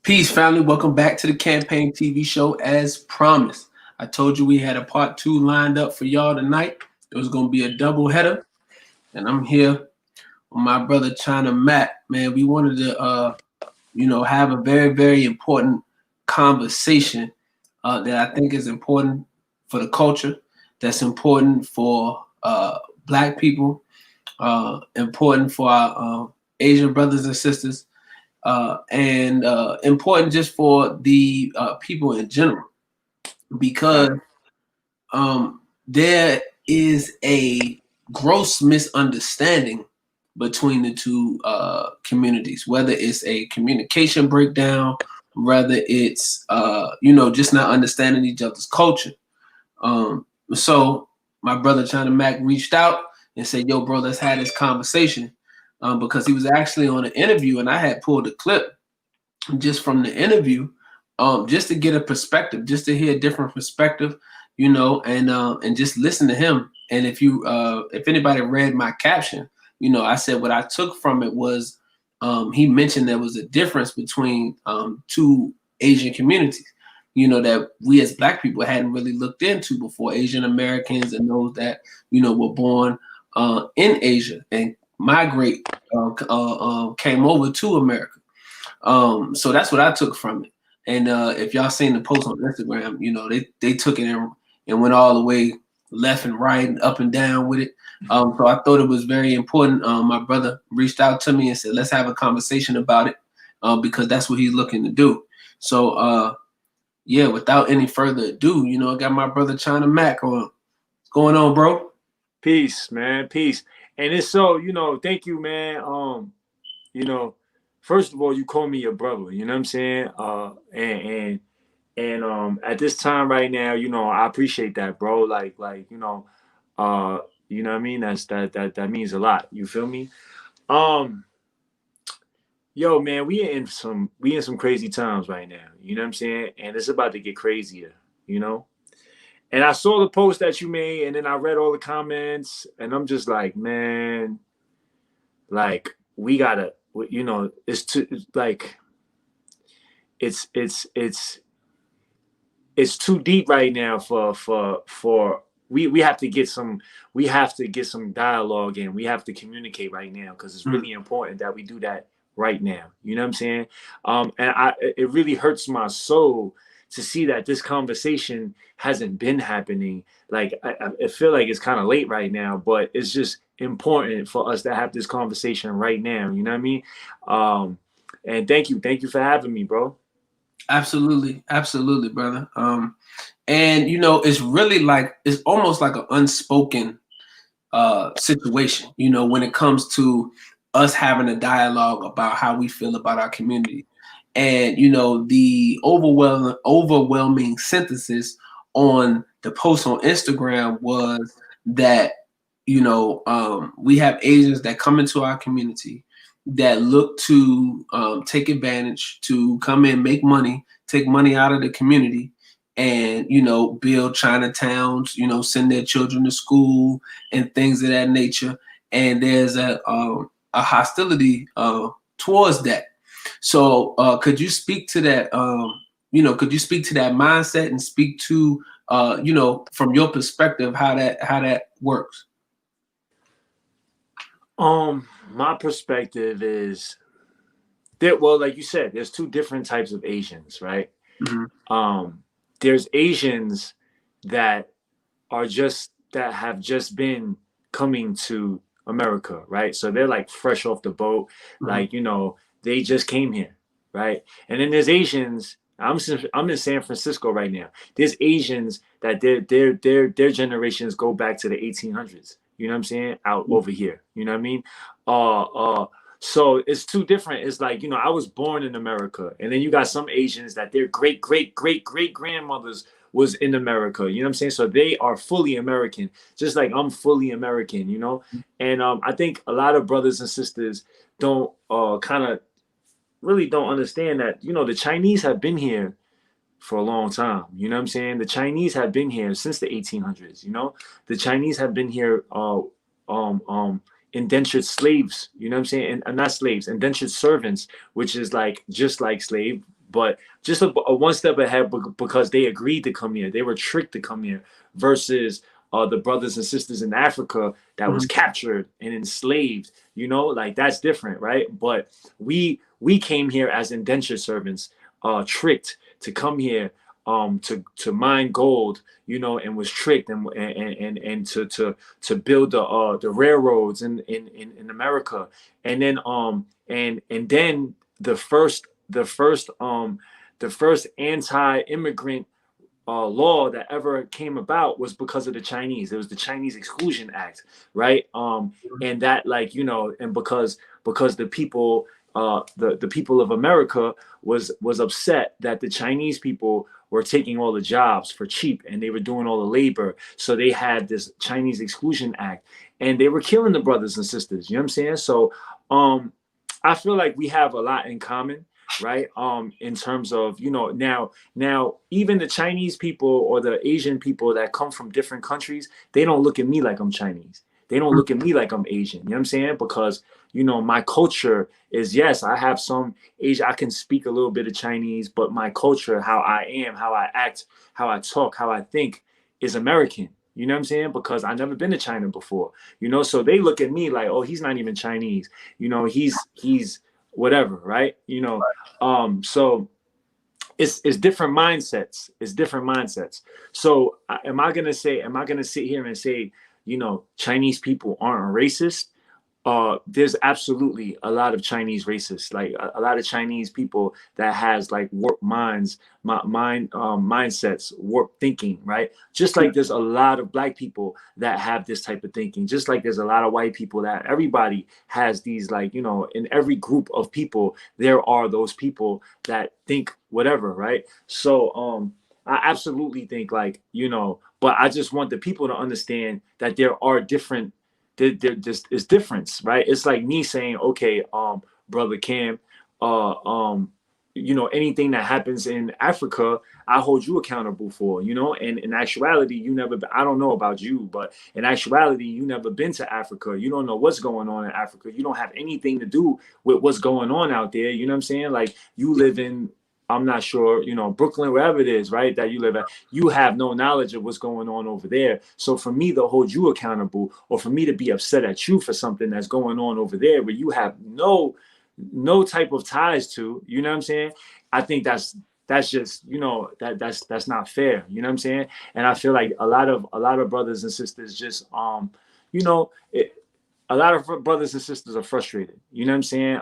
Peace, family. Welcome back to the Campaign TV show. As promised, I told you we had a part two lined up for y'all tonight. It was going to be a double header, and I'm here with my brother China Matt. Man, we wanted to, have a very, very important conversation that I think is important for the culture. That's important for Black people. Important for our Asian brothers and sisters and important just for the people in general, because there is a gross misunderstanding between the two communities, whether it's a communication breakdown, whether it's just not understanding each other's culture. So my brother China Mac reached out and said, "Yo, bro, let's have this conversation," because he was actually on an interview, and I had pulled a clip just from the interview, just to get a perspective, just to hear a different perspective, and just listen to him. And if anybody read my caption, I said what I took from it was he mentioned there was a difference between two Asian communities, that we as Black people hadn't really looked into before. Asian Americans and those that were born in Asia and migrate came over to America. So that's what I took from it. And if y'all seen the post on Instagram, they took it and went all the way left and right and up and down with it. So I thought it was very important. My brother reached out to me and said, let's have a conversation about it, because that's what he's looking to do. So without any further ado, I got my brother China Mac on. What's going on, bro? Peace, man. Peace. And it's so, thank you, man. First of all, you call me your brother, you know what I'm saying? And at this time right now, I appreciate that, bro. You know what I mean? That means a lot. You feel me? Um, Yo, man, we in some crazy times right now. You know what I'm saying? And it's about to get crazier, you know? And I saw the post that you made, and then I read all the comments, and I'm just like, man, like we gotta, it's too like it's it's too deep right now for we have to get some dialogue in. We have to communicate right now because it's really important that we do that right now. You know what I'm saying? And it really hurts my soul to see that this conversation hasn't been happening. Like I feel like it's kind of late right now, but it's just important for us to have this conversation right now. You know what I mean? And thank you for having me, bro. Absolutely, absolutely, brother. And it's really like it's almost like an unspoken situation, when it comes to us having a dialogue about how we feel about our community. And the overwhelming synthesis on the post on Instagram was that we have Asians that come into our community that look to take advantage, to come in, make money, take money out of the community, and build Chinatowns, send their children to school and things of that nature. And there's a hostility towards that. So could you speak to that? Could you speak to that mindset and speak to from your perspective how that works? My perspective is that, well, like you said, there's two different types of Asians, right? There's Asians that that have just been coming to America, right? So they're like fresh off the boat, like they just came here, right? And then there's Asians. I'm in San Francisco right now. There's Asians that their generations go back to the 1800s. You know what I'm saying? Out over here. You know what I mean? So it's two different. It's like, I was born in America, and then you got some Asians that their great grandmothers was in America. You know what I'm saying? So they are fully American, just like I'm fully American. And I think a lot of brothers and sisters don't kind of really don't understand that the Chinese have been here for a long time. You know what I'm saying? The Chinese have been here since the 1800s. The Chinese have been here indentured slaves. You know what I'm saying? And not slaves, indentured servants, which is like just like slave, but just a one step ahead because they agreed to come here. They were tricked to come here versus the brothers and sisters in Africa that was captured and enslaved. You know, like that's different, right? But we came here as indentured servants, tricked to come here to mine gold, you know, and was tricked and to build the railroads in America, and then the first anti-immigrant law that ever came about was because of the Chinese. It was the Chinese Exclusion Act, right? And that, like, you know, and because the people the people of America was upset that the Chinese people were taking all the jobs for cheap and they were doing all the labor. So they had this Chinese Exclusion Act and they were killing the brothers and sisters. You know what I'm saying? So I feel like we have a lot in common, right? In terms of, you know, now even the Chinese people or the Asian people that come from different countries, they don't look at me like I'm Chinese. They don't look at me like I'm Asian. You know what I'm saying? Because, you know, my culture is, yes, I have some Asian, I can speak a little bit of Chinese, but my culture, how I am, how I act, how I talk, how I think is American. You know what I'm saying? Because I've never been to China before, you know, so they look at me like, oh, he's not even Chinese, you know, he's whatever, right? You know, so it's different mindsets. It's different mindsets. So am I gonna sit here and say, you know, Chinese people aren't racist? There's absolutely a lot of Chinese racists, like a lot of Chinese people that has like warped mindsets, warped thinking, right? Just like there's a lot of black people that have this type of thinking, just like there's a lot of white people that everybody has these, like, you know, in every group of people, there are those people that think whatever, right? So, I absolutely think, like, you know, but I just want the people to understand that there are different there just is difference, right? It's like me saying, okay, brother Cam, uh, um, you know, anything that happens in Africa, I hold you accountable for, you know, and in actuality, you never, I don't know about you, but in actuality, you never been to Africa. You don't know what's going on in Africa. You don't have anything to do with what's going on out there. You know what I'm saying? Like, you live in, I'm not sure, you know, Brooklyn, wherever it is, right, that you live at, you have no knowledge of what's going on over there. So for me to hold you accountable, or for me to be upset at you for something that's going on over there where you have no type of ties to, you know what I'm saying? I think that's just, you know, that's not fair. You know what I'm saying? And I feel like a lot of brothers and sisters just you know, a lot of brothers and sisters are frustrated. You know what I'm saying?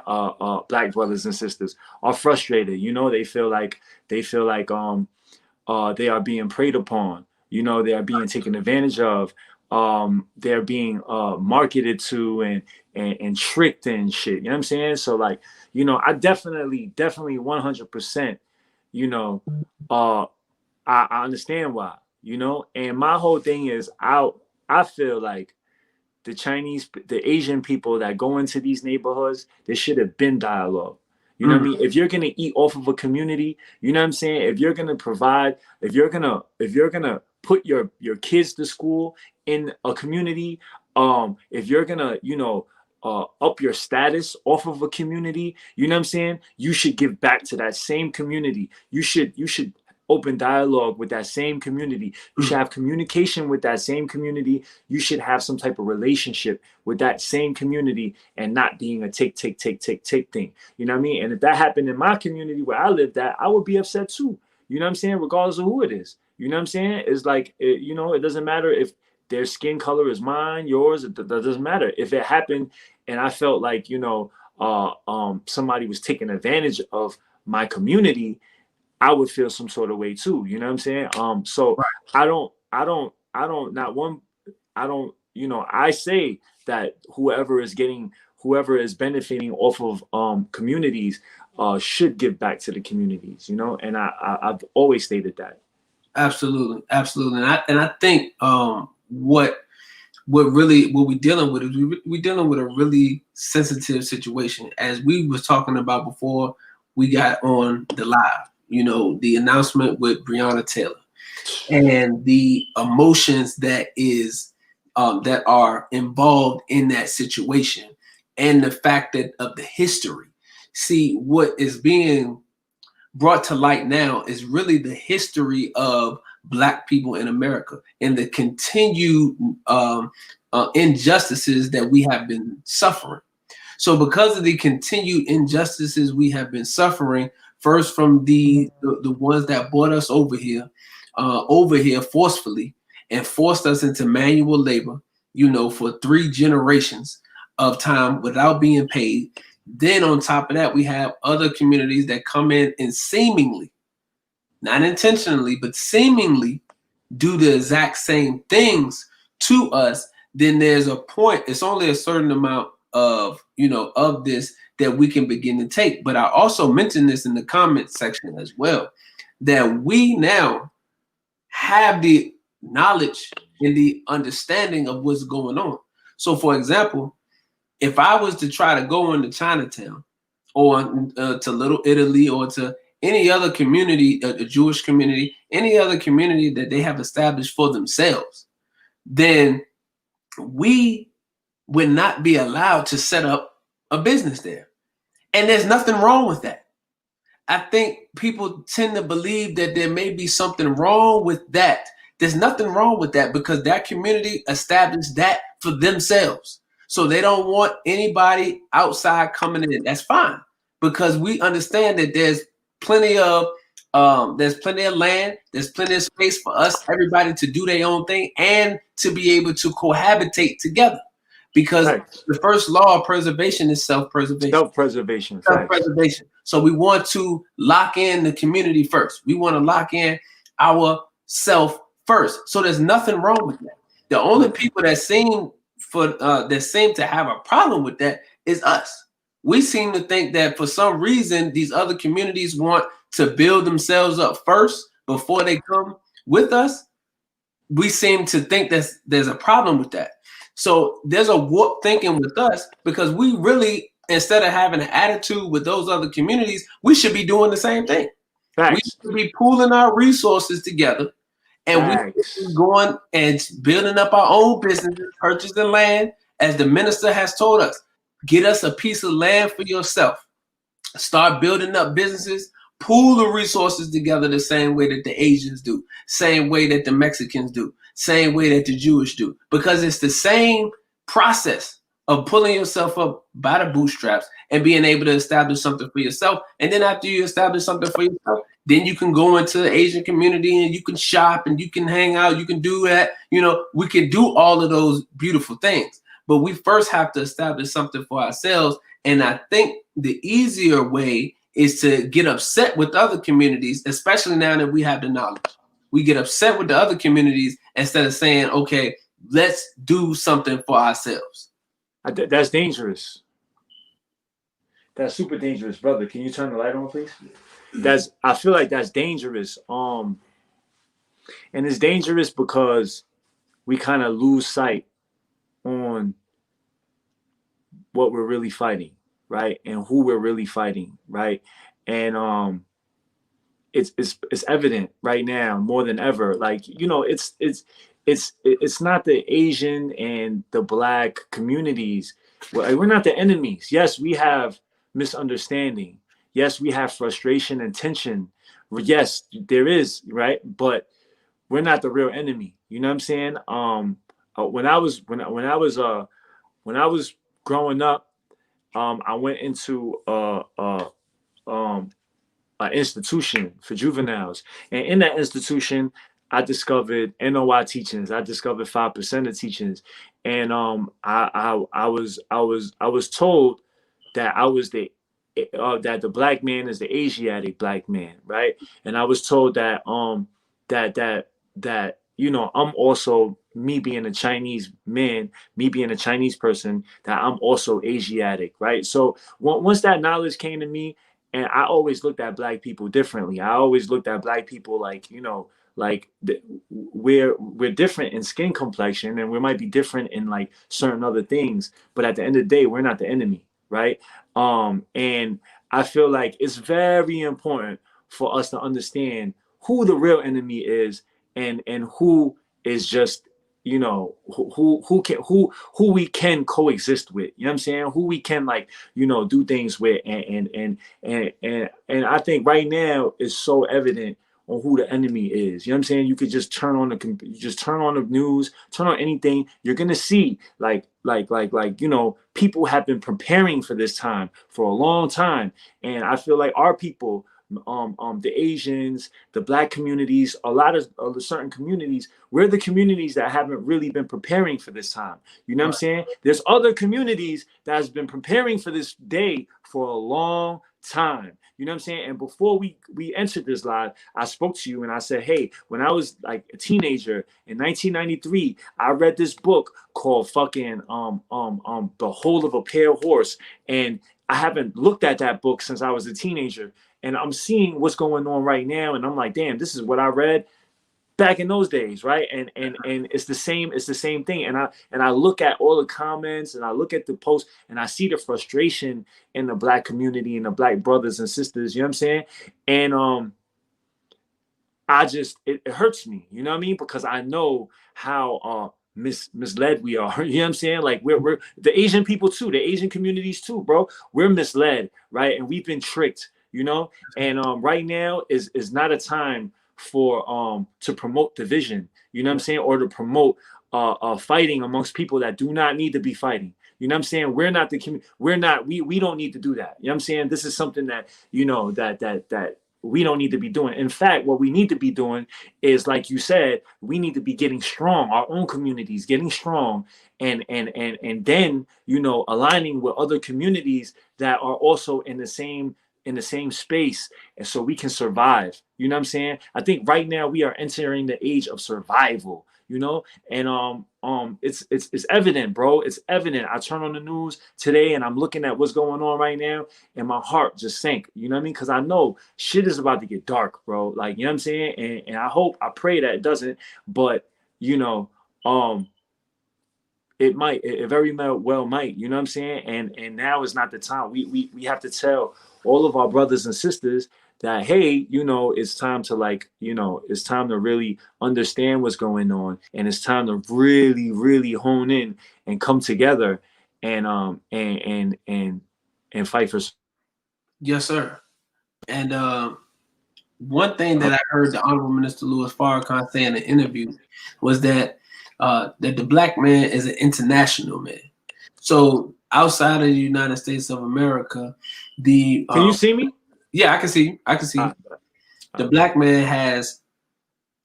Black brothers and sisters are frustrated. You know, they feel like they are being preyed upon. You know, they are being taken advantage of. They're being marketed to and tricked and shit. You know what I'm saying? So, like, you know, I definitely 100%, you know, I understand why, you know, and my whole thing is I feel like the Asian people that go into these neighborhoods, there should have been dialogue. You know what I mean? If you're gonna eat off of a community, you know what I'm saying? If you're gonna provide, if you're gonna put your kids to school in a community, if you're gonna, you know, up your status off of a community, you know what I'm saying? You should give back to that same community. You should open dialogue with that same community. You should have communication with that same community. You should have some type of relationship with that same community, and not being a take thing. You know what I mean? And if that happened in my community where I lived at, I would be upset too. You know what I'm saying? Regardless of who it is. You know what I'm saying? It's like, you know, it doesn't matter if their skin color is mine, yours, that doesn't matter. If it happened and I felt like, you know, somebody was taking advantage of my community, I would feel some sort of way too. You know what I'm saying? So Right. not one, I don't, you know, I say that whoever is benefiting off of communities should give back to the communities, you know, and I've always stated that. Absolutely, absolutely, and I think what we're dealing with is we're dealing with a really sensitive situation, as we was talking about before we got on the live. You know, the announcement with Breonna Taylor and the emotions that are involved in that situation, and the fact that of the history. See, what is being brought to light now is really the history of Black people in America and the continued injustices that we have been suffering. So because of the continued injustices we have been suffering, first from the ones that brought us over here forcefully and forced us into manual labor, for 3 generations of time without being paid. Then on top of that, we have other communities that come in and seemingly, not intentionally, but seemingly do the exact same things to us. Then there's a point, it's only a certain amount of this that we can begin to take. But I also mentioned this in the comment section as well, that we now have the knowledge and the understanding of what's going on. So for example, if I was to try to go into Chinatown or to Little Italy or to any other community, a Jewish community, any other community that they have established for themselves, then we would not be allowed to set up a business there. And there's nothing wrong with that. I think people tend to believe that there may be something wrong with that. There's nothing wrong with that because that community established that for themselves. So they don't want anybody outside coming in. That's fine because we understand that there's plenty of land, there's plenty of space for us, everybody to do their own thing and to be able to cohabitate together. Because the first law of preservation is self-preservation. Self-preservation. Self-preservation. So we want to lock in the community first. We want to lock in our self first. So there's nothing wrong with that. The only people that seem to have a problem with that is us. We seem to think that for some reason these other communities want to build themselves up first before they come with us. We seem to think that there's a problem with that. So there's a warped thinking with us because we really, instead of having an attitude with those other communities, we should be doing the same thing. We should be pooling our resources together and we should be going and building up our own businesses, purchasing land, as the minister has told us. Get us a piece of land for yourself. Start building up businesses. Pool the resources together the same way that the Asians do, same way that the Mexicans do, same way that the Jewish do, because it's the same process of pulling yourself up by the bootstraps and being able to establish something for yourself. And then after you establish something for yourself, then you can go into the Asian community and you can shop and you can hang out. You can do that. We can do all of those beautiful things, but we first have to establish something for ourselves. And I think the easier way is to get upset with other communities, especially now that we have the knowledge. We get upset with the other communities instead of saying, okay, let's do something for ourselves. That's dangerous. That's super dangerous, brother. Can you turn the light on, please? I feel like that's dangerous. And it's dangerous because we kind of lose sight on what we're really fighting, right? And who we're really fighting, right? And it's evident right now more than ever. Like, it's not the Asian and the Black communities. We're not the enemies. Yes, we have misunderstanding. Yes, we have frustration and tension. Yes, there is, right? But we're not the real enemy. You know what I'm saying? When I was growing up, I went into an institution for juveniles, and in that institution, I discovered NOI teachings. I discovered 5% teachings, and I was told that I was that the Black man is the Asiatic Black man, right? And I was told that that I'm also, me being a Chinese man, me being a Chinese person, that I'm also Asiatic, right? So once that knowledge came to me, and I always looked at Black people differently. I always looked at Black people like, we're different in skin complexion, and we might be different in like certain other things, but at the end of the day, we're not the enemy, right? And I feel like it's very important for us to understand who the real enemy is and who is just who we can coexist with, you know what I'm saying, who we can like, do things with, and I think right now it's so evident on who the enemy is. You know what I'm saying? You could just turn on the news, turn on anything, you're gonna see people have been preparing for this time for a long time. And I feel like our people, the Asians, the Black communities, a lot of the certain communities, we're the communities that haven't really been preparing for this time. You know what I'm saying? There's other communities that has been preparing for this day for a long time. You know what I'm saying? And before we entered this live, I spoke to you and I said, hey, when I was like a teenager in 1993, I read this book called fucking The Whole of a Pale Horse. And I haven't looked at that book since I was a teenager. And I'm seeing what's going on right now. And I'm like, damn, this is what I read back in those days, right? And it's the same thing. And I look at all the comments and I look at the posts and I see the frustration in the Black community and the Black brothers and sisters, you know what I'm saying? And I just it hurts me, you know what I mean? Because I know how misled we are. You know what I'm saying? Like we're the Asian people too, the Asian communities too, bro. We're misled, right? And we've been tricked, and right now is not a time for to promote division, you know what I'm saying, or to promote fighting amongst people that do not need to be fighting. You know what I'm saying? We're not we don't need to do that. You know what I'm saying? This is something that that we don't need to be doing. In fact, what we need to be doing is, like you said, we need to be getting strong, our own communities getting strong, and then aligning with other communities that are also in the same space, and so we can survive. You know what I'm saying? I think right now we are entering the age of survival, and it's evident, bro. It's evident. I turn on the news today and I'm looking at what's going on right now, and my heart just sank. You know what I mean? Because I know shit is about to get dark, bro. Like, you know what I'm saying? And I pray that it doesn't, but it very well might, you know what I'm saying? And now is not the time. We have to tell all of our brothers and sisters that, hey, it's time to it's time to really understand what's going on, and it's time to really, really hone in and come together and fight for. Yes, sir. And one thing that I heard the Honorable Minister Louis Farrakhan say in an interview was that the Black man is an international man. So outside of the United States of America, Can you see me? Yeah, I can see you. I can see you. The Black man has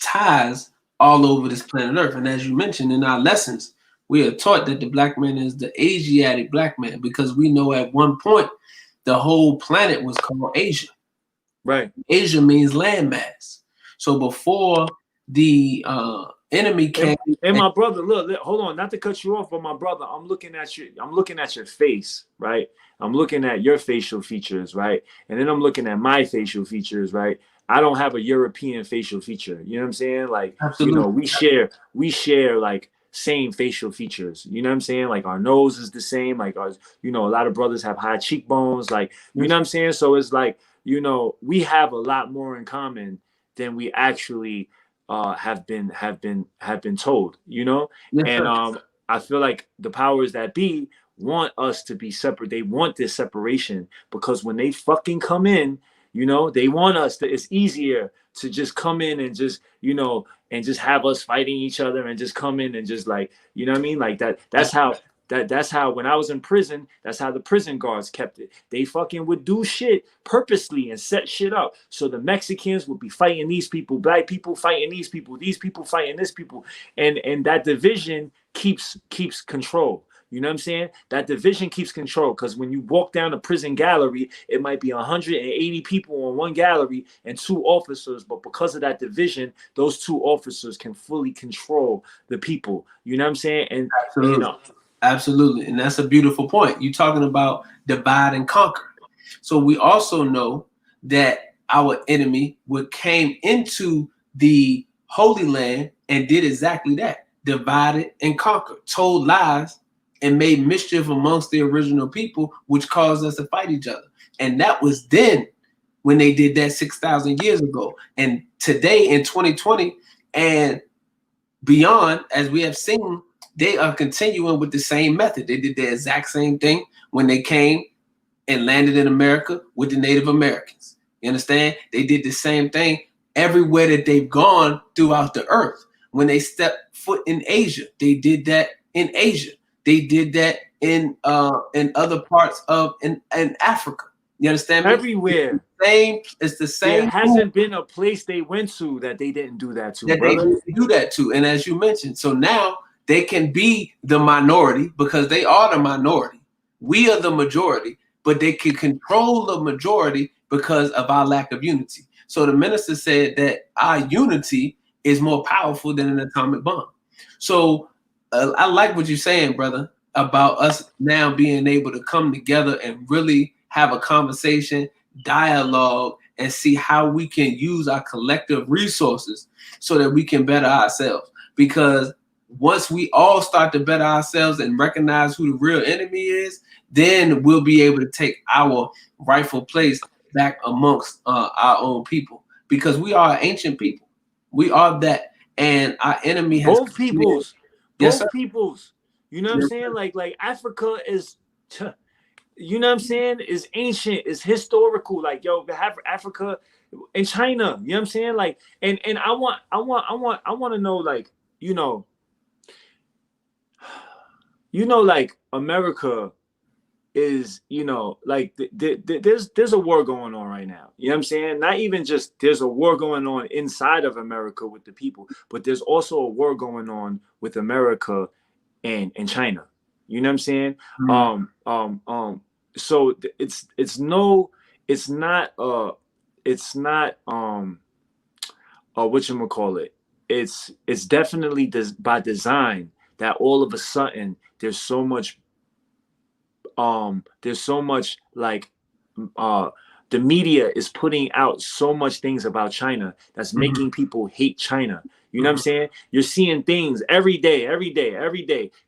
ties all over this planet Earth. And as you mentioned in our lessons, we are taught that the Black man is the Asiatic Black man, because we know at one point the whole planet was called Asia. Right. Asia means landmass. So before the enemy came, and my brother, look, hold on, not to cut you off, but my brother, I'm looking at your face, right? I'm looking at your facial features, right? And then I'm looking at my facial features, right? I don't have a European facial feature. You know what I'm saying? Like, absolutely. we share like same facial features. You know what I'm saying? Like our nose is the same. Like a lot of brothers have high cheekbones. Like, you know what I'm saying? So it's like, we have a lot more in common than we actually have been told. Yes, and I feel like the powers that be want us to be separate. They want this separation, because when they fucking come in, they want us to. It's easier to just come in and just and just have us fighting each other, and just come in and just like, you know what I mean, like that. That's how when I was in prison, that's how the prison guards kept it. They fucking would do shit purposely and set shit up. So the Mexicans would be fighting these people, Black people fighting these people fighting this people. And that division keeps control. You know what I'm saying? That division keeps control, because when you walk down the prison gallery, it might be 180 people on one gallery and 2 officers. But because of that division, those 2 officers can fully control the people. You know what I'm saying? And Absolutely. And that's a beautiful point. You're talking about divide and conquer. So we also know that our enemy came into the Holy Land and did exactly that. Divided and conquered, told lies, and made mischief amongst the original people, which caused us to fight each other. And that was then, when they did that 6,000 years ago. And today in 2020, and beyond, as we have seen, they are continuing with the same method. They did the exact same thing when they came and landed in America with the Native Americans. You understand? They did the same thing everywhere that they've gone throughout the earth. When they stepped foot in Asia, they did that in Asia. They did that in other parts of in Africa. You understand me? Everywhere. It's the same. There hasn't been a place they went to that they didn't do that to, that brother. They didn't do that to. And as you mentioned, so now they can be the minority because they are the minority. We are the majority, but they can control the majority because of our lack of unity. So the minister said that our unity is more powerful than an atomic bomb. So I like what you're saying, brother, about us now being able to come together and really have a conversation, dialogue, and see how we can use our collective resources so that we can better ourselves. Because once we all start to better ourselves and recognize who the real enemy is, then we'll be able to take our rightful place back amongst our own people. Because we are ancient people. We are that. And our enemy has both peoples. Yes, both peoples. You know what I'm saying? Like Africa is, you know what I'm saying, is ancient, is historical. Like, yo, have Africa and China. You know what I'm saying? Like, and I want to know, like, like America is, like there's a war going on right now. You know what I'm saying? Not even just there's a war going on inside of America with the people, but there's also a war going on with America and China. You know what I'm saying? Mm-hmm. So it's not whatchamacallit. It's definitely by design that all of a sudden there's so much like the media is putting out so much things about China that's mm-hmm. making people hate China. You know mm-hmm. what I'm saying? You're seeing things every day,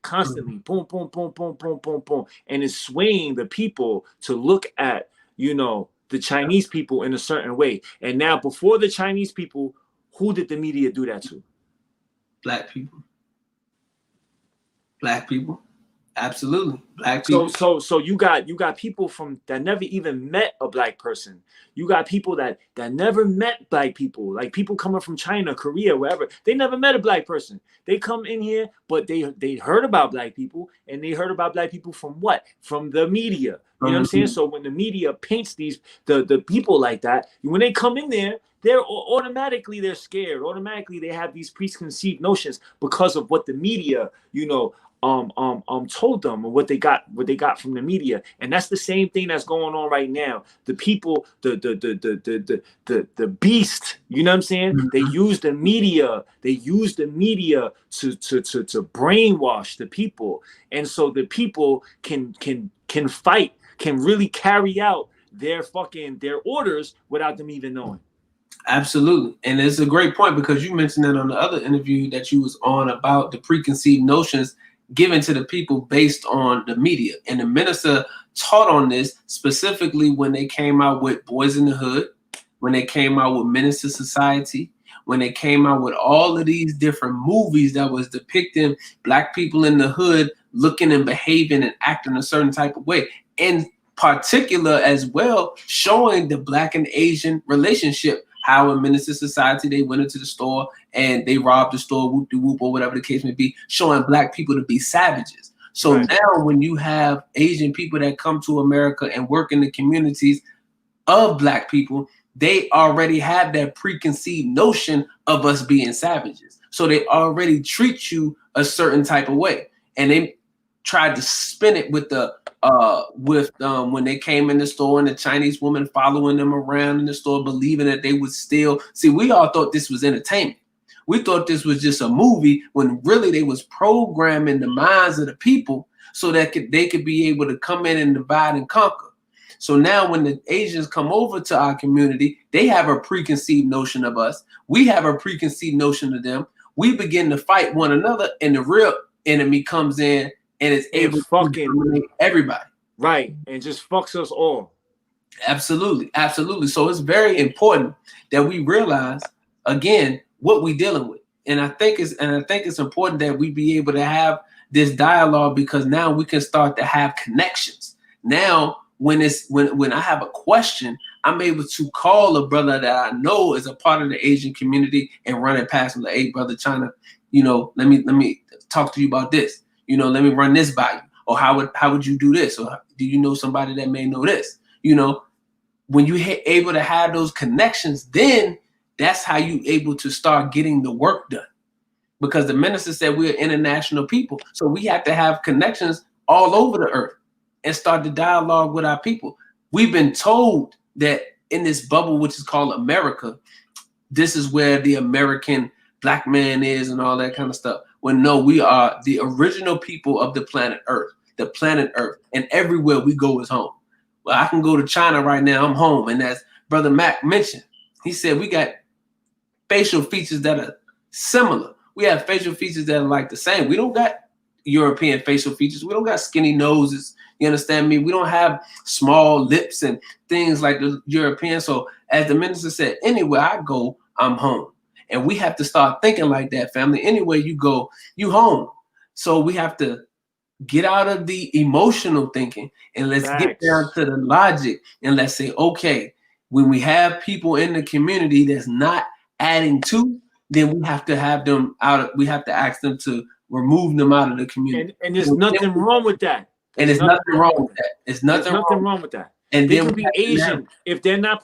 constantly, mm-hmm. boom, boom, boom, boom, boom, boom, boom. And it's swaying the people to look at, the Chinese people in a certain way. And now before the Chinese people, who did the media do that to? Black people. Absolutely. Black people. So you got people that never even met a black person. You got people that never met black people, like people coming from China, Korea, wherever. They never met a black person. They come in here, but they heard about black people, and they heard about black people from what? From the media. You know what I'm saying? So when the media paints the people like that, when they come in there, they're scared. Automatically they have these preconceived notions because of what the media, told them, or what they got from the media. And that's the same thing that's going on right now. The people, the beast, you know what I'm saying? Mm-hmm. They use the media to brainwash the people. And so the people can fight, can really carry out their orders without them even knowing. Absolutely. And it's a great point, because you mentioned that on the other interview that you was on about the preconceived notions given to the people based on the media. And the minister taught on this specifically when they came out with Boys in the Hood, when they came out with Menace to Society, when they came out with all of these different movies that was depicting black people in the hood looking and behaving and acting a certain type of way. In particular as well, showing the black and Asian relationship. How in Menace to Society, they went into the store and they robbed the store, whoop-de-whoop, or whatever the case may be, showing black people to be savages. So right. Now when you have Asian people that come to America and work in the communities of black people, they already have that preconceived notion of us being savages. So they already treat you a certain type of way. And they tried to spin it with when they came in the store and the Chinese woman following them around in the store, believing that they would steal. See, we all thought this was entertainment. We thought this was just a movie, when really they was programming the minds of the people so that they could be able to come in and divide and conquer. So now when the Asians come over to our community, they have a preconceived notion of us. We have a preconceived notion of them. We begin to fight one another, and the real enemy comes in and is able to dominate everybody. Right. And just fucks us all. Absolutely. Absolutely. So it's very important that we realize, again, what we're dealing with. and I think it's important that we be able to have this dialogue, because now we can start to have connections. Now, when I have a question, I'm able to call a brother that I know is a part of the Asian community and run it past him, like, hey, brother China, let me talk to you about this. Let me run this by you. Or how would you do this? Or do you know somebody that may know this? When you're able to have those connections, then that's how you able to start getting the work done. Because the minister said we're international people. So we have to have connections all over the earth and start the dialogue with our people. We've been told that in this bubble, which is called America, this is where the American black man is and all that kind of stuff. When no, we are the original people of the planet Earth, and everywhere we go is home. Well, I can go to China right now, I'm home. And as Brother Mac mentioned, he said we got facial features that are similar. We have facial features that are like the same. We don't got European facial features. We don't got skinny noses. You understand me? We don't have small lips and things like the Europeans. So as the minister said, anywhere I go, I'm home. And we have to start thinking like that, family. Anywhere you go, you home. So we have to get out of the emotional thinking and let's get down to the logic, and let's say, okay, when we have people in the community that's not adding to, then we have to have them out. We have to ask them to remove them out of the community. And there's nothing wrong with that. And there's nothing wrong with that. There's nothing wrong with that. And they can be Asian if they're not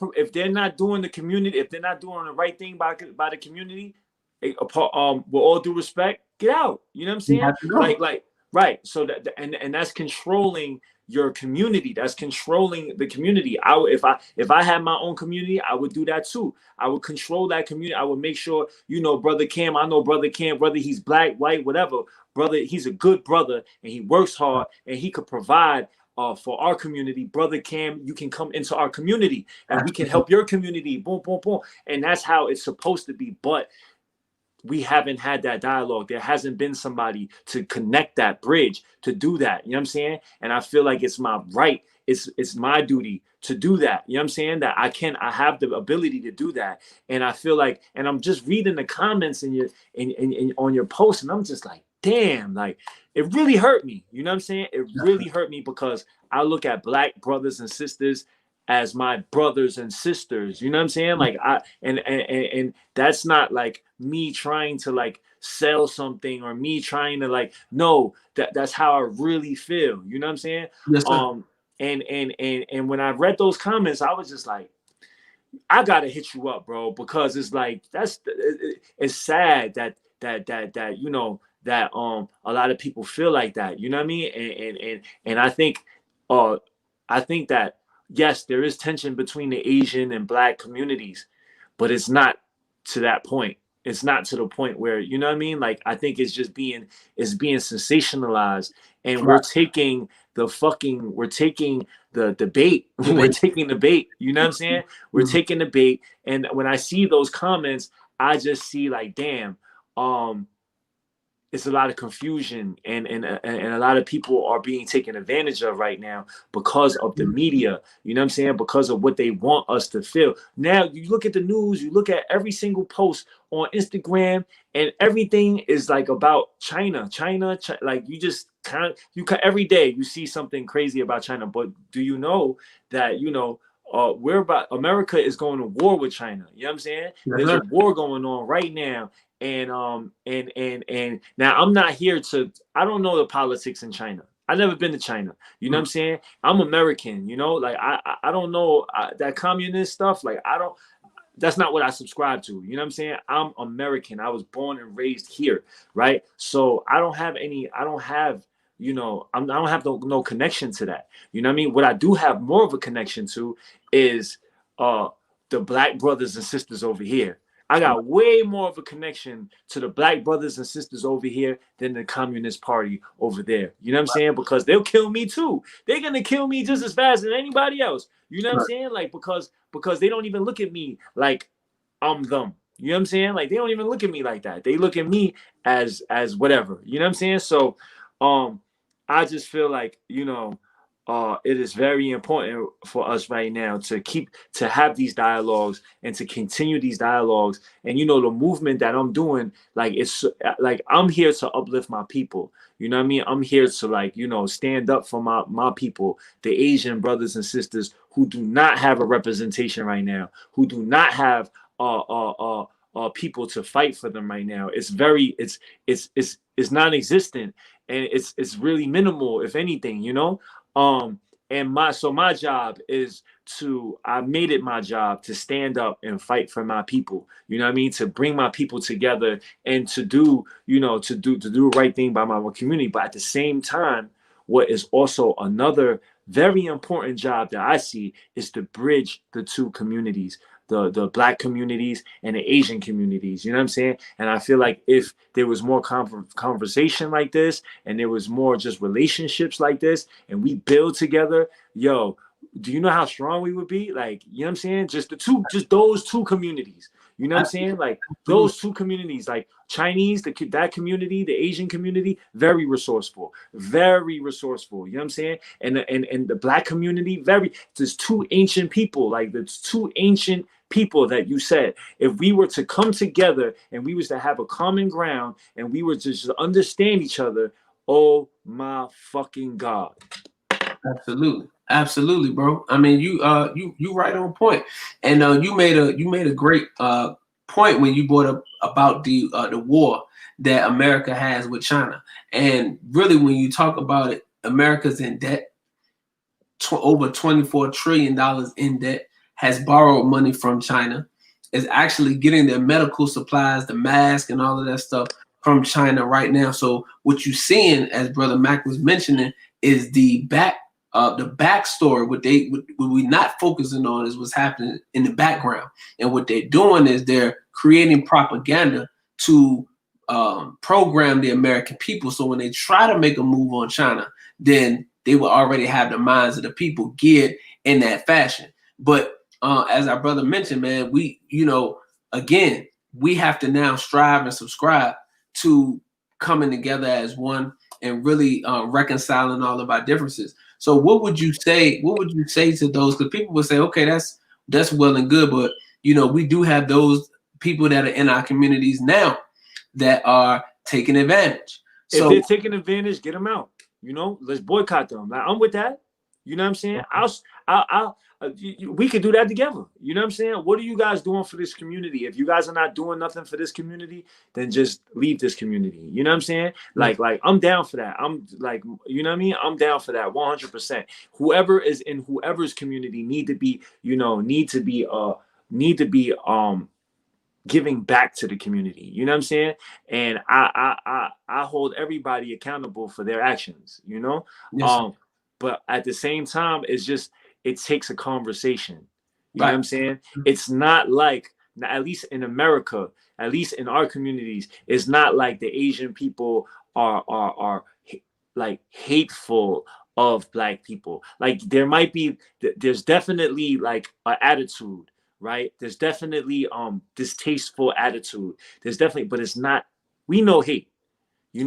doing the community, if they're not doing the right thing by the community. With all due respect, get out. You know what I'm saying? Like right. So that and that's controlling your community. That's controlling the community. If I had my own community, I would do that too. I would control that community. I would make sure, Brother Cam, I know Brother Cam, whether he's black, white, whatever, brother, he's a good brother and he works hard and he could provide for our community. Brother Cam, you can come into our community and we can help your community. Boom, boom, boom. And that's how it's supposed to be. But we haven't had that dialogue. There hasn't been somebody to connect that bridge, to do that. You know what I'm saying? And I feel like it's my right. It's my duty to do that. You know what I'm saying? That I have the ability to do that. And I feel like, and I'm just reading the comments in on your post, and I'm just like, damn, like it really hurt me. You know what I'm saying? It really hurt me because I look at black brothers and sisters as my brothers and sisters. You know what I'm saying? Like and that's not like me trying to like sell something or me trying to like, no, that's how I really feel. You know what I'm saying? Yes, sir. And when I read those comments, I was just like, I gotta hit you up, bro, because it's like it's sad that that a lot of people feel like that. You know what I mean? And I think that yes, there is tension between the Asian and black communities, but it's not to that point. It's not to the point where, you know what I mean? Like, I think it's being sensationalized, and right. We're taking the bait. We're taking the bait. You know what I'm saying? We're taking the bait. And when I see those comments, I just see like, damn, it's a lot of confusion and a lot of people are being taken advantage of right now because of the media, you know what I'm saying? Because of what they want us to feel. Now you look at the news, you look at every single post on Instagram, and everything is like about China, like every day you see something crazy about China. But do you know that, America is going to war with China? You know what I'm saying? There's a war going on right now. And now I'm not here I don't know the politics in China. I've never been to China. You know what I'm saying? I'm American, like I don't know that communist stuff. Like that's not what I subscribe to. You know what I'm saying? I'm American. I was born and raised here. Right. So I don't have no connection to that. You know what I mean? What I do have more of a connection to is the black brothers and sisters over here. I got way more of a connection to the black brothers and sisters over here than the Communist Party over there. You know what I'm saying? Because they'll kill me too. They're going to kill me just as fast as anybody else. You know what I'm saying? Like, because they don't even look at me like I'm them. You know what I'm saying? Like, they don't even look at me like that. They look at me as whatever. You know what I'm saying? So I just feel like, it is very important for us right now to have these dialogues and to continue these dialogues. And the movement that I'm doing, like it's like I'm here to uplift my people. You know what I mean? I'm here to stand up for my people, the Asian brothers and sisters who do not have a representation right now, who do not have people to fight for them right now. It's non-existent, and it's really minimal, if anything. And my job is I made it my job to stand up and fight for my people. You know what I mean? To bring my people together and to do the right thing by my community. But at the same time, what is also another very important job that I see is to bridge the two communities, the black communities and the Asian communities. You know what I'm saying? And I feel like if there was more conversation like this, and there was more just relationships like this, and we build together, yo, do you know how strong we would be? Like, you know what I'm saying? Just those two communities. You know what I'm saying? Like those two communities, like Chinese, that community, the Asian community, very resourceful, very resourceful. You know what I'm saying? And the black community, there's two ancient people, like there's two ancient people that you said, if we were to come together and we was to have a common ground and we were to just understand each other, oh my fucking God. Absolutely, bro. I mean, you right on point, and you made a great point when you brought up about the war that America has with China, and really when you talk about it, America's in debt, over $24 trillion in debt, has borrowed money from China, is actually getting their medical supplies, the mask, and all of that stuff from China right now. So what you're seeing, as Brother Mac was mentioning, is the backstory. What we're not focusing on is what's happening in the background, and what they're doing is they're creating propaganda to program the American people. So when they try to make a move on China, then they will already have the minds of the people geared in that fashion. But as our brother mentioned, man, again, we have to now strive and subscribe to coming together as one and really reconciling all of our differences. So what would you say to those? Because people would say, okay, that's well and good, but we do have those people that are in our communities now that are taking advantage. So, if they're taking advantage, get them out. Let's boycott them. Like, I'm with that. You know what I'm saying? We could do that together. You know what I'm saying? What are you guys doing for this community? If you guys are not doing nothing for this community, then just leave this community. You know what I'm saying? Like I'm down for that. I'm like, you know what I mean? I'm down for that 100%. Whoever is in whoever's community need to be giving back to the community. You know what I'm saying? And I hold everybody accountable for their actions, Yes. But at the same time, it takes a conversation. You know what I'm saying? It's not like, at least in America, at least in our communities, it's not like the Asian people are like hateful of black people. Like there's definitely like an attitude, right? There's definitely distasteful attitude. There's definitely, but it's not, we know hate. We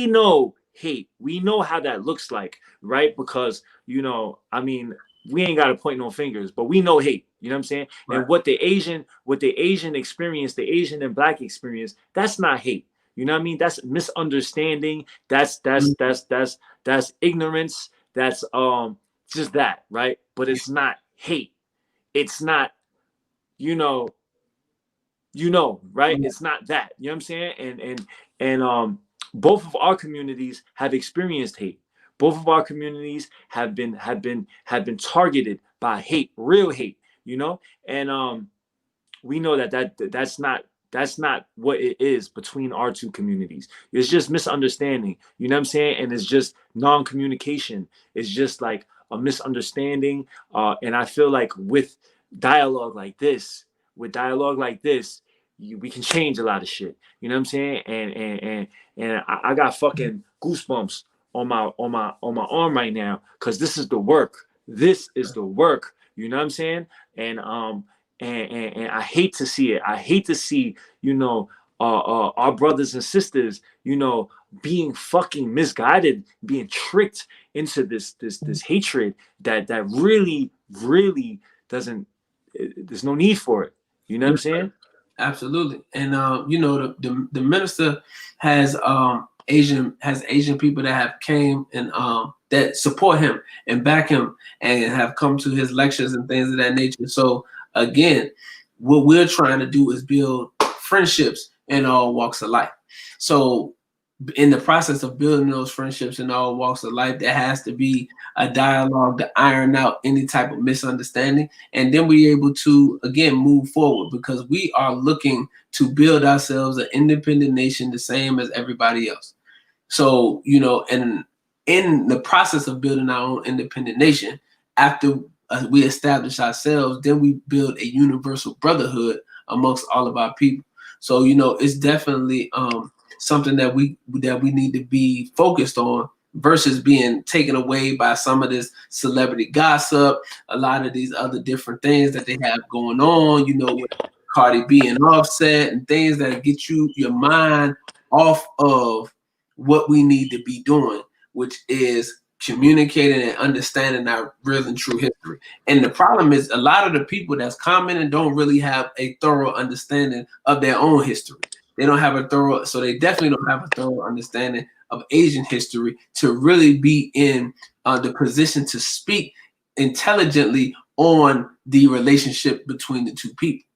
know hate. We know how that looks like, right? Because, I mean, we ain't got to point no fingers, but we know hate. You know what I'm saying? Right. And what the Asian experience, the Asian and black experience, that's not hate. You know what I mean? That's misunderstanding. That's ignorance. That's just that, right? But it's not hate. It's not, right? It's not that. You know what I'm saying? And both of our communities have experienced hate. Both of our communities have been targeted by hate, real hate, and we know that's not what it is between our two communities. It's just misunderstanding, you know what I'm saying? And it's just non-communication. It's just like a misunderstanding. And I feel like with dialogue like this, we can change a lot of shit. You know what I'm saying? And I got fucking goosebumps on my arm right now, because this is the work. This is the work. You know what I'm saying? And I hate to see it. I hate to see, our brothers and sisters, being fucking misguided, being tricked into this hatred that really doesn't. There's no need for it. You know what I'm saying? Absolutely. And you know, the minister has Asian people that have came and that support him and back him and have come to his lectures and things of that nature. So again, what we're trying to do is build friendships in all walks of life. So in the process of building those friendships in all walks of life, there has to be a dialogue to iron out any type of misunderstanding. And then we're able to, again, move forward because we are looking to build ourselves an independent nation the same as everybody else. So, you know, and in the process of building our own independent nation, after we establish ourselves, then we build a universal brotherhood amongst all of our people. So, you know, it's definitely something that we need to be focused on versus being taken away by some of this celebrity gossip, a lot of these other different things that they have going on, you know, with Cardi B and Offset and things that get your mind off of what we need to be doing, which is communicating and understanding our real and true history. And the problem is a lot of the people that's commenting don't really have a thorough understanding of their own history. They don't have a thorough, so they definitely don't have a thorough understanding of Asian history to really be in the position to speak intelligently on the relationship between the two people.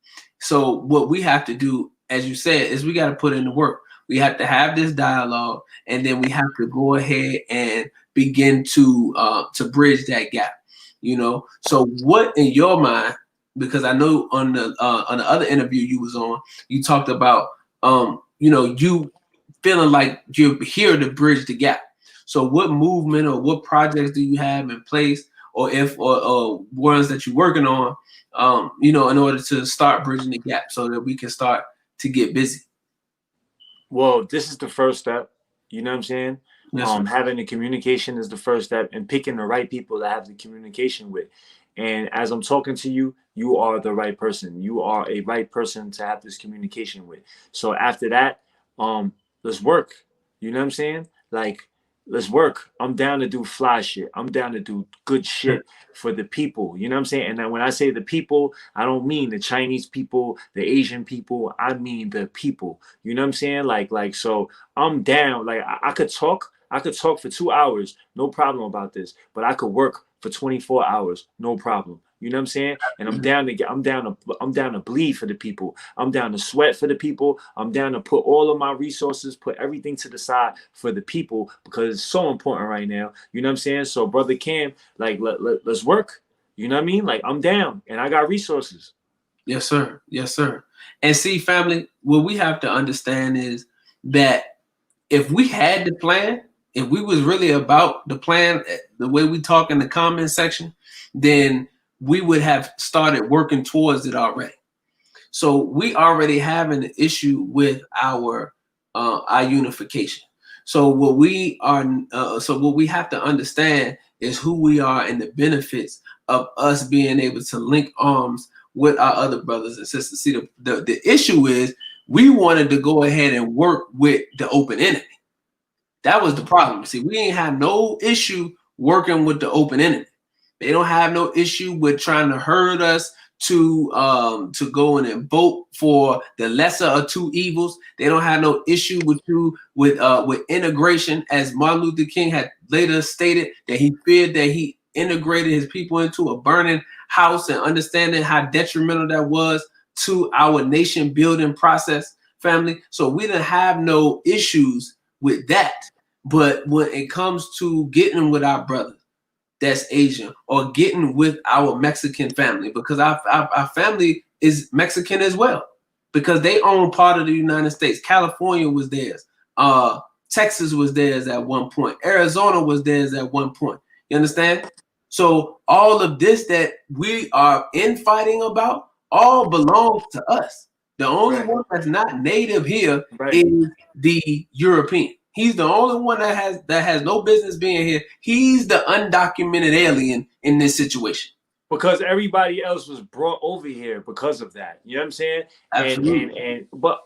So what we have to do, as you said, is we got to put in the work. We have to have this dialogue, and then we have to go ahead and begin to bridge that gap. You know, so what in your mind? Because I know on the other interview you was on, you talked about you know, you feeling like you're here to bridge the gap. So what movement or what projects do you have in place, or or ones that you're working on, you know, in order to start bridging the gap so that we can start to get busy? Well, this is the first step. You know what I'm saying? Yes, sir. Having the communication is the first step, and picking the right people to have the communication with. And as I'm talking to you, you are the right person. You are a right person to have this communication with. So after that, let's work. You know what I'm saying? Like, let's work. I'm down to do fly shit. I'm down to do good shit for the people. You know what I'm saying? And then when I say the people, I don't mean the Chinese people, the Asian people. I mean the people. You know what I'm saying? So I'm down. Like I could talk. I could talk for 2 hours, no problem about this. But I could work for 24 hours, no problem. You know what I'm saying? And I'm down to bleed for the people. I'm down to sweat for the people. I'm down to put all of my resources, put everything to the side for the people because it's so important right now. You know what I'm saying? So brother Cam, like let's work. You know what I mean? Like I'm down and I got resources. Yes, sir. Yes, sir. And see, family, what we have to understand is that if we had the plan, if we was really about the plan, the way we talk in the comment section, then we would have started working towards it already. So we already have an issue with our unification. So what we are, so what we have to understand is who we are and the benefits of us being able to link arms with our other brothers and sisters. See, the issue is we wanted to go ahead and work with the open enemy. That was the problem. See, we ain't have no issue working with the open enemy. They don't have no issue with trying to herd us to go in and vote for the lesser of two evils. They don't have no issue with you with integration, as Martin Luther King had later stated that he feared that he integrated his people into a burning house, and understanding how detrimental that was to our nation building process, family. So we didn't have no issues with that. But when it comes to getting with our brother that's Asian, or getting with our Mexican family, because our family is Mexican as well, because they own part of the United States. California was theirs. Texas was theirs at one point. Arizona was theirs at one point. You understand? So all of this that we are infighting about all belongs to us. The only one that's not native here is the European. He's the only one that has no business being here. He's the undocumented alien in this situation. Because everybody else was brought over here because of that. You know what I'm saying? Absolutely. But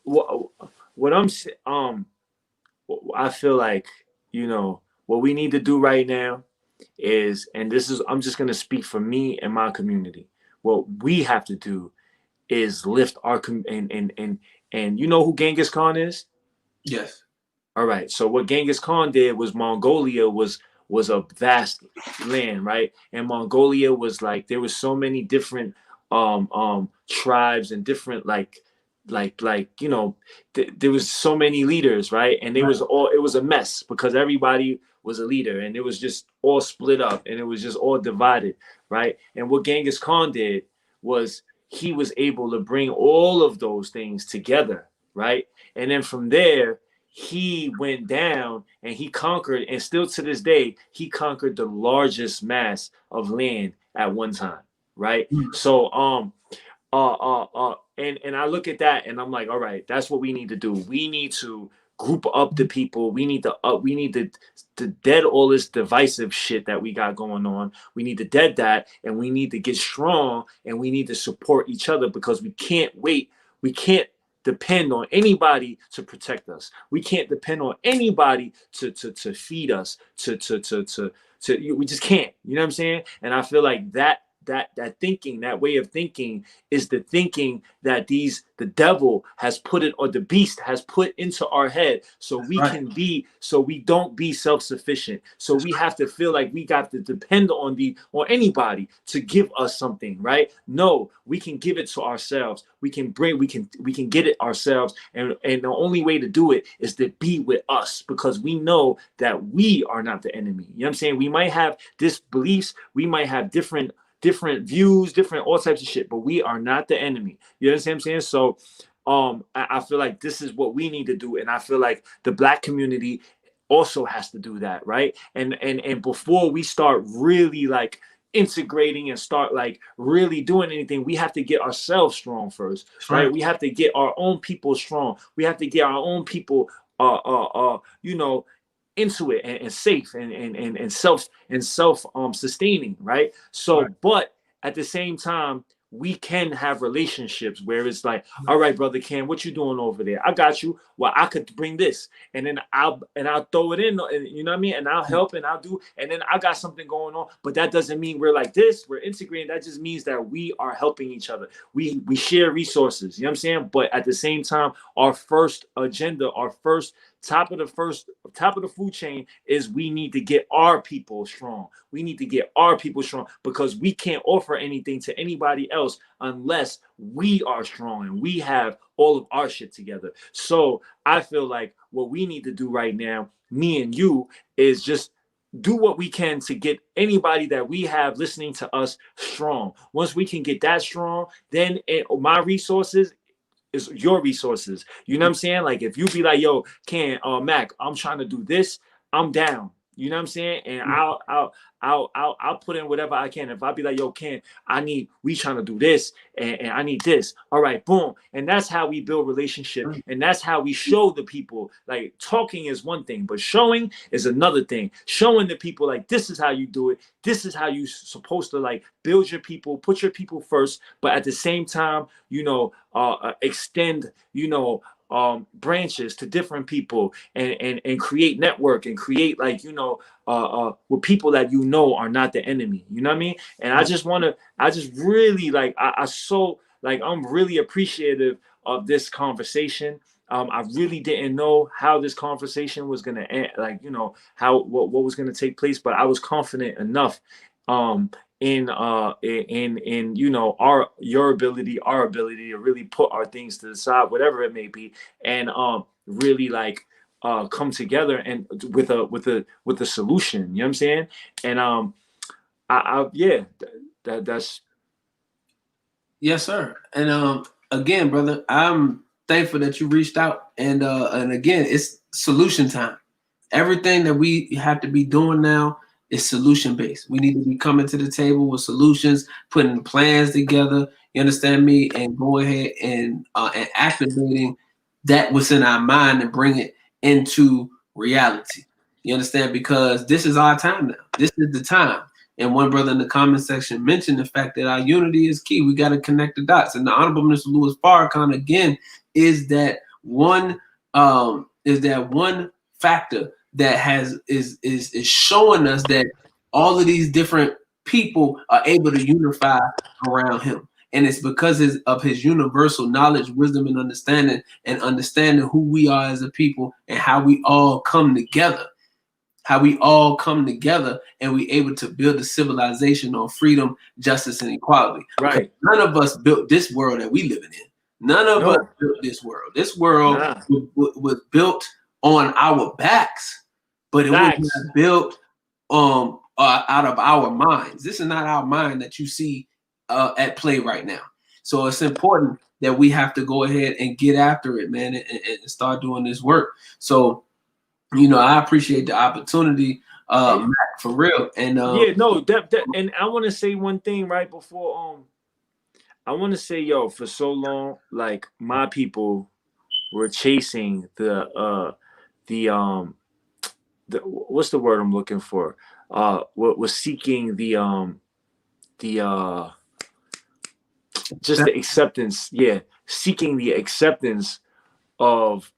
what I'm I feel like, what we need to do right now is, and this is, I'm just going to speak for me and my community. What we have to do is lift our and you know who Genghis Khan is? Yes. All right. So what Genghis Khan did was Mongolia was a vast land, right? And Mongolia was like, there was so many different tribes and different there was so many leaders, right? And it was a mess because everybody was a leader and it was just all split up and it was just all divided, right? And what Genghis Khan did was he was able to bring all of those things together, right? And then from there, he went down and he conquered, and still to this day, he conquered the largest mass of land at one time, right? So and I look at that and I'm like, all right, that's what we need to do. We need to group up the people. We need to dead all this divisive shit that we got going on. We need to dead that, and we need to get strong, and we need to support each other, because we can't wait. We can't depend on anybody to protect us. We can't depend on anybody to feed us, we just can't. You know what I'm saying? And I feel like that thinking, that way of thinking, is the thinking that the devil has put it, or the beast has put into our head, so we don't be self-sufficient. So we have to feel like we got to depend on anybody to give us something, right? No, we can give it to ourselves. We can get it ourselves, and the only way to do it is to be with us, because we know that we are not the enemy. You know what I'm saying? We might have disbeliefs, we might have different views, different all types of shit, but we are not the enemy. You understand what I'm saying? So I feel like this is what we need to do, and I feel like the Black community also has to do that, right? And before we start really like integrating and start like really doing anything, we have to get ourselves strong first, right? We have to get our own people strong. We have to get our own people into it, and safe, and self sustaining, right? So but at the same time, we can have relationships where it's like, all right, brother Cam, what you doing over there? I got you. Well, I could bring this, and then I'll throw it in, and you know what I mean? And I'll help, and I'll do, and then I got something going on. But that doesn't mean we're like this, we're integrating. That just means that we are helping each other. We share resources, you know what I'm saying? But at the same time, our first agenda, our first top of the food chain is we need to get our people strong. We need to get our people strong, because we can't offer anything to anybody else unless we are strong and we have all of our shit together. So I feel like what we need to do right now, me and you, is just do what we can to get anybody that we have listening to us strong. Once we can get that strong, then my resources is your resources. You know what I'm saying? Like if you be like, yo, Mac, I'm trying to do this, I'm down. You know what I'm saying? And I'll put in whatever I can. If I be like, yo, we trying to do this, and I need this. All right, boom. And that's how we build relationship. And that's how we show the people. Like talking is one thing, but showing is another thing. Showing the people like, this is how you do it. This is how you supposed to like build your people, put your people first, but at the same time, extend, branches to different people, and create network, and create like, with people that are not the enemy. You know what I mean? And I just really like, I'm really appreciative of this conversation. I really didn't know how this conversation was gonna end, like, what was gonna take place, but I was confident enough in your ability, our ability to really put our things to the side, whatever it may be, and really like come together and with a solution. You know what I'm saying? And that's yes, sir. And again, brother, I'm thankful that you reached out, and again, it's solution time. Everything that we have to be doing now is solution based. We need to be coming to the table with solutions, putting plans together. You understand me? And go ahead and activating that what's in our mind and bring it into reality. You understand? Because this is our time now. This is the time. And one brother in the comment section mentioned the fact that our unity is key. We got to connect the dots. And the Honorable Minister Louis Farrakhan again is that one factor that is showing us that all of these different people are able to unify around him. And it's because of his universal knowledge, wisdom, and understanding who we are as a people and how we all come together. How we all come together and we able to build a civilization on freedom, justice, and equality. Right. None of us built this world that we living in. None of us built this world. This world was built on our backs, but it was not built out of our minds. This is not our mind that you see at play right now. So it's important that we have to go ahead and get after it, man, and start doing this work. So, I appreciate the opportunity, Mac, for real. And and I want to say one thing right before I want to say, for so long, like my people were chasing the what's the word I'm looking for? Was seeking the acceptance, seeking the acceptance of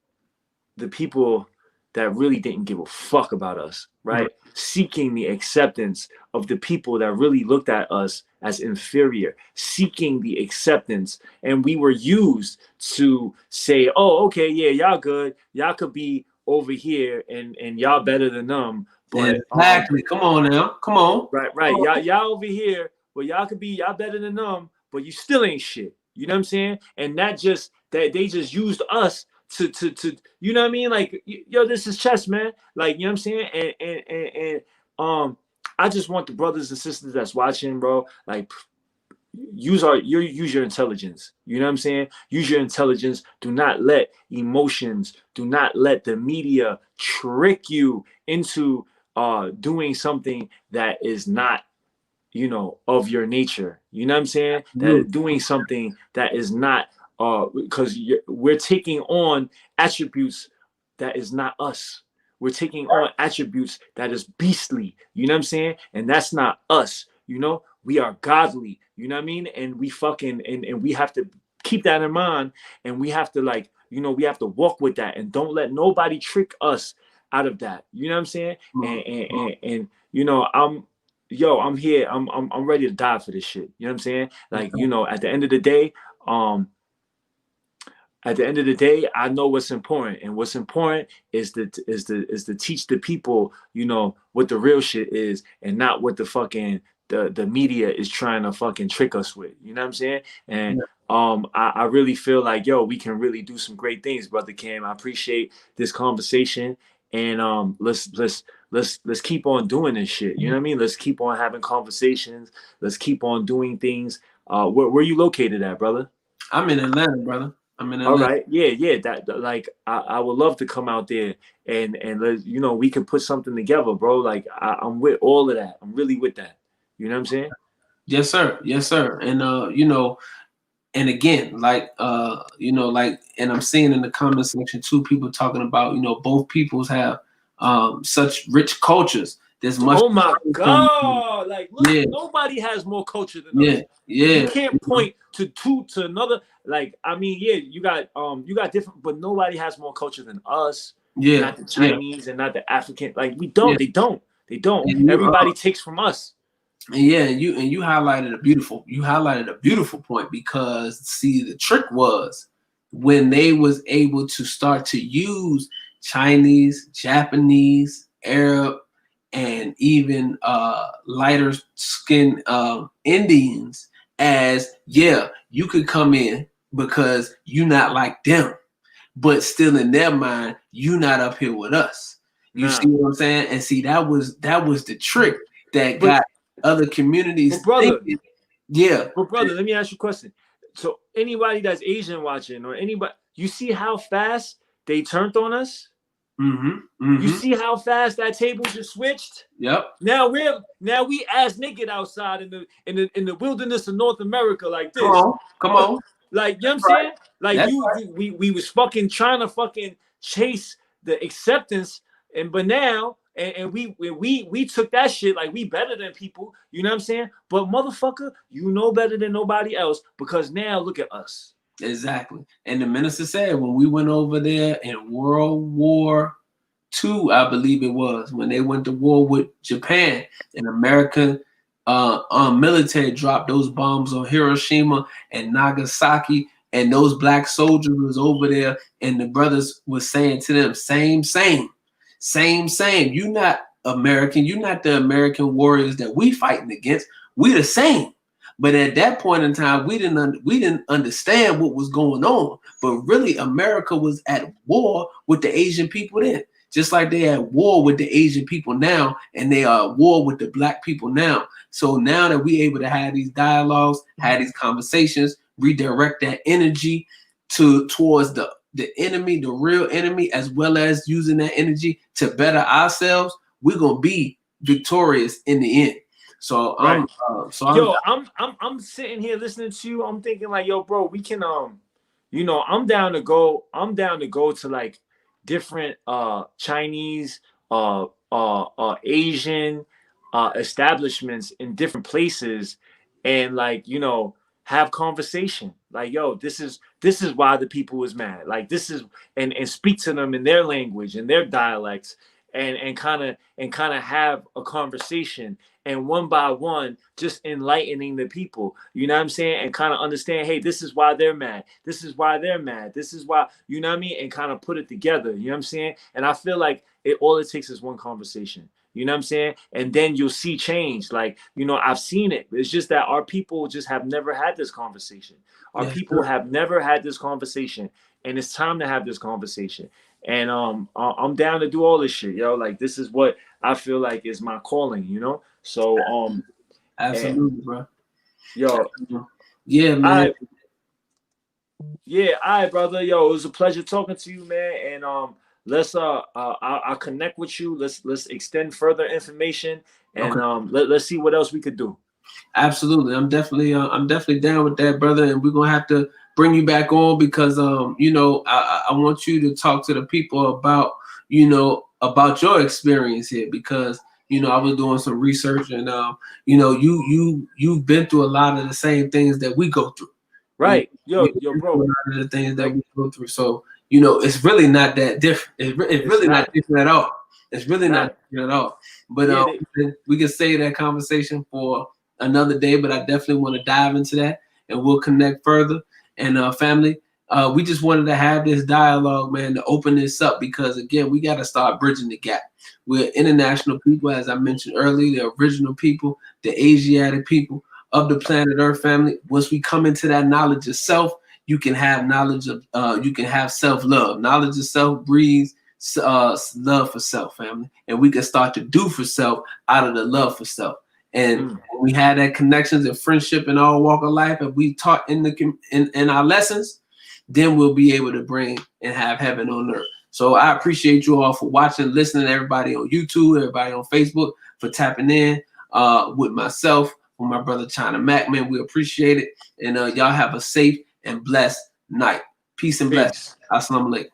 the people that really didn't give a fuck about us, right? Seeking the acceptance of the people that really looked at us as inferior, seeking the acceptance. And we were used to say, oh, okay, yeah, y'all good. Y'all could be over here and y'all better than them. But exactly. Come on now. Come on. Right. Y'all over here, but y'all could be, y'all better than them, but you still ain't shit. You know what I'm saying? And that they just used us to you know what I mean? Like, this is chess, man. Like, you know what I'm saying? And I just want the brothers and sisters that's watching, bro, like, use your intelligence. You know what I'm saying? Use your intelligence. Do not let emotions, do not let the media trick you into doing something that is not, of your nature. You know what I'm saying? That doing something that is not because we're taking on attributes that is not us. We're taking on attributes that is beastly. You know what I'm saying? And that's not us. We are godly. You know what I mean? And we fucking and we have to keep that in mind. And we have to we have to walk with that and don't let nobody trick us out of that. You know what I'm saying? And I'm here. I'm ready to die for this shit. You know what I'm saying? Like, at the end of the day, I know what's important, and what's important is to teach the people, what the real shit is, and not what the fucking the media is trying to fucking trick us with. You know what I'm saying? And I really feel like, we can really do some great things, brother Cam. I appreciate this conversation, and let's keep on doing this shit. You know what I mean? Let's keep on having conversations. Let's keep on doing things. Where you located at, brother? I'm in Atlanta, brother. All right, yeah. That like I would love to come out there and let we can put something together, bro. Like I'm with all of that. I'm really with that. You know what I'm saying? Yes, sir. And and again, like and I'm seeing in the comment section too, people talking about both peoples have such rich cultures. There's much. Oh my God! Like, look, nobody has more culture than us. You can't point to another. Like, I mean, you got different, but nobody has more culture than us. Not the Chinese and not the African. Like, we don't. They don't. Everybody takes from us. And you highlighted a beautiful point, because see, the trick was when they was able to start to use Chinese, Japanese, Arab, and even lighter skin Indians as you could come in because you not like them, but still in their mind you not up here with us. You see what I'm saying? And see, that was the trick that got other communities thinking. But brother, let me ask you a question. So anybody that's Asian watching, or anybody, you see how fast they turned on us? You see how fast that table just switched? Yep. Now we ass naked outside in the wilderness of North America like this. Come on. Like, you know what I'm saying? Like, we was fucking trying to fucking chase the acceptance, but now and we took that shit like we better than people. You know what I'm saying? But motherfucker, better than nobody else, because now look at us. Exactly. And the minister said when we went over there in World War II, I believe it was, when they went to war with Japan, and American military dropped those bombs on Hiroshima and Nagasaki, and those black soldiers was over there, and the brothers was saying to them, same, same, same, same. You not American, you not the American warriors that we fighting against. We the same. But at that point in time, we didn't understand what was going on. But really, America was at war with the Asian people then, just like they at war with the Asian people now, and they are at war with the black people now. So now that we able to have these dialogues, have these conversations, redirect that energy towards the enemy, the real enemy, as well as using that energy to better ourselves, we're gonna be victorious in the end. So right. I'm sitting here listening to you. I'm thinking like, yo, bro, we can you know, I'm down to go to like different Chinese Asian establishments in different places, and like, you know, have conversation. Like, yo, this is why the people was mad. Like, this is, and speak to them in their language and their dialects, and kind of have a conversation, and one by one just enlightening the people, you know what I'm saying, and kind of understand, hey, this is why they're mad, this is why they're mad, this is why, you know what I mean, and kind of put it together, you know what I'm saying. And I feel like all it takes is one conversation, you know what I'm saying, and then you'll see change. Like, you know, I've seen it. It's just that our people just have never had this conversation. Our people have never had this conversation, and it's time to have this conversation. And I'm down to do all this shit, yo. Like, this is what I feel like is my calling, you know. So absolutely, bro. Yo, yeah, man. All right, brother. Yo, it was a pleasure talking to you, man. And let's I'll connect with you. Let's extend further information, and let's see what else we could do. Absolutely, I'm definitely down with that, brother. And we're gonna have to bring you back on because you know, I want you to talk to the people about, you know, about your experience here, because you know, I was doing some research, and you know, you've been through a lot of the same things that we go through. Right, yo, bro. A lot of the things that we go through. So you know, it's really not that different. It's really not different at all. It's really not different at all. But we can save that conversation for another day. But I definitely want to dive into that, and we'll connect further. And family, we just wanted to have this dialogue, man, to open this up, because again, we got to start bridging the gap. We're international people, as I mentioned earlier, the original people, the Asiatic people of the planet Earth, family. Once we come into that knowledge of self, you can have knowledge of, you can have self-love. Knowledge of self breeds love for self, family. And we can start to do for self out of the love for self. And when we had that connections and friendship in all walk of life, and we taught in our lessons, then we'll be able to bring and have heaven on earth. So I appreciate you all for watching, listening, everybody on YouTube, everybody on Facebook, for tapping in with myself, with my brother China Mac, man. We appreciate it. And y'all have a safe and blessed night. Peace and blessings. Assalamu alaikum.